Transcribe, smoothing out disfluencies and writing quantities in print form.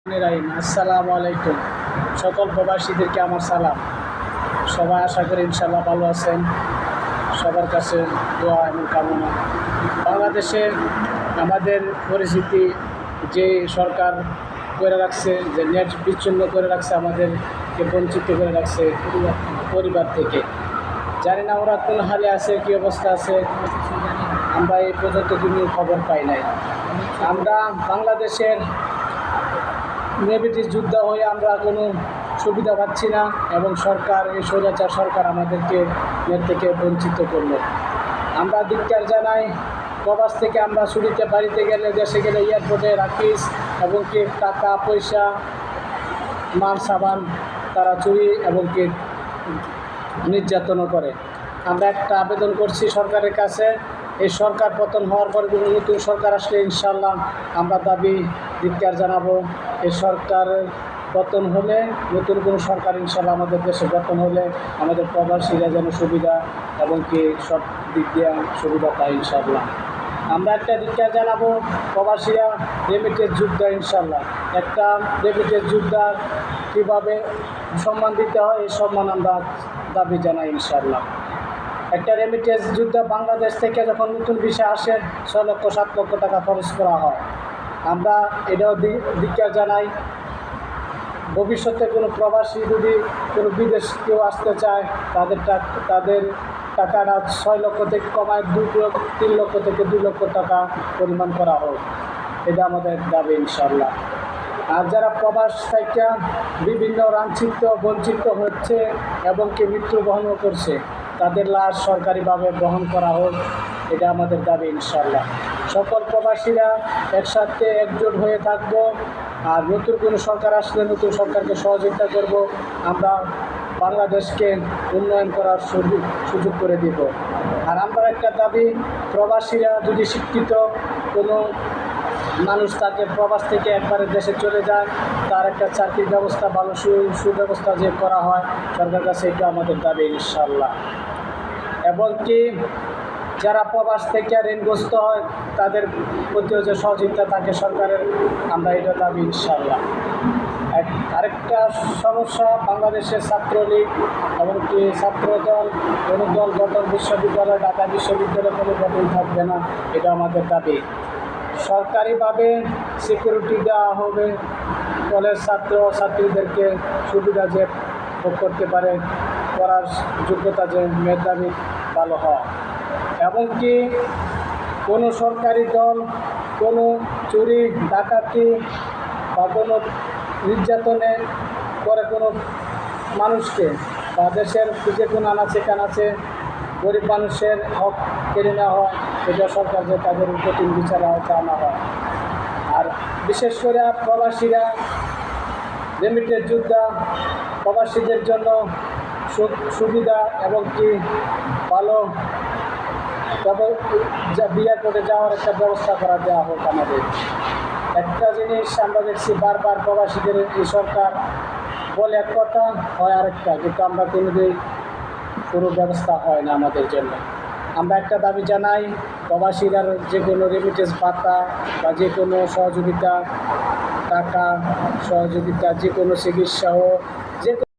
আসসালামু আলাইকুম। সকল প্রবাসীদেরকে আমার সালাম। সবাই আশা করি ইনশাল্লাহ ভালো আছেন। সবার কাছে দোয়া এবং কামনা। বাংলাদেশে আমাদের পরিস্থিতি যে সরকার করে রাখছে, যে নেট বিচ্ছিন্ন করে রাখছে, আমাদেরকে বঞ্চিত করে রাখছে পরিবার থেকে। জানি না ওরা কোন হালে আছে, কী অবস্থা আছে, আমরা এই পর্যন্ত কোনো খবর পাই নাই। আমরা বাংলাদেশের ব্রিটিশ যুদ্ধ হয়ে আমরা কোনো সুবিধা পাচ্ছি না, এবং সরকার, এই স্বৈরাচার সরকার আমাদেরকে এর থেকে বঞ্চিত করলো। আমরা ধিক্কার জানাই। প্রবাস থেকে আমরা ছুটিতে বাড়িতে গেলে, দেশে গেলে এয়ারপোর্টে রাখিস এবং কি টাকা পয়সা, মাল সাবান তারা চুরি এবং কি নির্যাতনও করে। আমরা একটা আবেদন করছি সরকারের কাছে, এই সরকার পতন হওয়ার পর নতুন সরকার আসলে ইনশাল্লাহ আমরা দাবি ধিক্কার জানাবো। এই সরকারের পতন হলে, নতুন কোনো সরকার ইনশাল্লাহ আমাদের দেশে পতন হলে আমাদের প্রবাসীরা যেন সুবিধা এবং কি সব দিক দিয়ে সুবিধা পায় ইনশাল্লাহ। আমরা একটা ধিক্কার জানাবো, প্রবাসীরা রেমিটেন্স যোদ্ধা, ইনশাল্লাহ একটা রেমিটেন্স যোদ্ধার কীভাবে সম্মান দিতে হয়, এই সম্মান আমরা দাবি জানাই ইনশাল্লাহ। একটা রেমিটেন্স যোদ্ধা বাংলাদেশ থেকে যখন নতুন ভিসা আসে 6 লক্ষ 7 লক্ষ টাকা খরচ করা হয়। আমরা এটাও ধিক্কার জানাই। ভবিষ্যতে কোনো প্রবাসী যদি কোনো বিদেশ কেউ আসতে চায়, তাদের টাকাটা 6 লক্ষ থেকে কমায় 3 লক্ষ থেকে 2 লক্ষ টাকা পরিমাণ করা হোক, এটা আমাদের দাবি ইনশাল্লাহ। আর যারা প্রবাস থেকে বিভিন্ন লাঞ্ছিত বঞ্চিত হচ্ছে এবং কি মৃত্যুবরণও করছে, তাদের লাশ সরকারিভাবে গ্রহণ করা হোক, এটা আমাদের দাবি ইনশাল্লাহ। সকল প্রবাসীরা একসাথে একজোট হয়ে থাকব, আর নতুন কোনো সরকার আসলে নতুন সরকারকে সহযোগিতা করব। আমরা বাংলাদেশকে উন্নয়ন করার সুযোগ করে দিব। আর আমরা একটা দাবি, প্রবাসীরা যদি শিক্ষিত কোনো মানুষ তাকে প্রবাস থেকে একবারে দেশে চলে যায়, তার একটা চাকরির ব্যবস্থা, ভালো সুব্যবস্থা যে করা হয় সরকারের কাছে, এটা আমাদের দাবি ইনশাল্লাহ। এবং কি যারা প্রবাস থেকে ঋণগ্রস্ত হয়, তাদের প্রতিও যে সহযোগিতা থাকে সরকারের, আমরা এটা দাবি ইনশাল্লাহ। আরেকটা সমস্যা, বাংলাদেশের ছাত্রলীগ এবং কি ছাত্রদল, কোনো দল গঠন, বিশ্ববিদ্যালয়, ঢাকা বিশ্ববিদ্যালয় কোনো গঠন থাকবে না, এটা আমাদের দাবি। সরকারিভাবে সিকিউরিটি দেওয়া হবে, কলেজ ছাত্রীদেরকে সুবিধা যে ভোগ করতে পারে, করার যোগ্যতা যে মেধাবী ভালো হয়। এবং কি কোনো সরকারি দল কোনো চুরি ডাকাতি বা কোনো নির্যাতনে করে কোনো মানুষকে, বা দেশের যে কোনো আনাচে কানাচে গরিব মানুষের হক কেড়ে নেওয়া হয়, এটা সরকার যে তাদের কঠিন বিচার আওতায় আনা হয়। আর বিশেষ করে প্রবাসীরা রেমিটেন্স যোদ্ধা, প্রবাসীদের জন্য সুবিধা এবং কি ভালো বিয়ে করে যাওয়ার একটা ব্যবস্থা করা দেওয়া হোক আমাদের। একটা জিনিস আমরা দেখছি, বারবার প্রবাসীদের এই সরকার বলে এক কথা, হয় আরেকটা, কিন্তু আমরা কোনোদিন কোনো ব্যবস্থা হয় না আমাদের জন্য। আমরা একটা দাবি জানাই, প্রবাসীরা যে কোনো রেমিটেন্স ভাতা বা যে কোনো সহযোগিতা, টাকা সহযোগিতা, যে কোনো চিকিৎসা হোক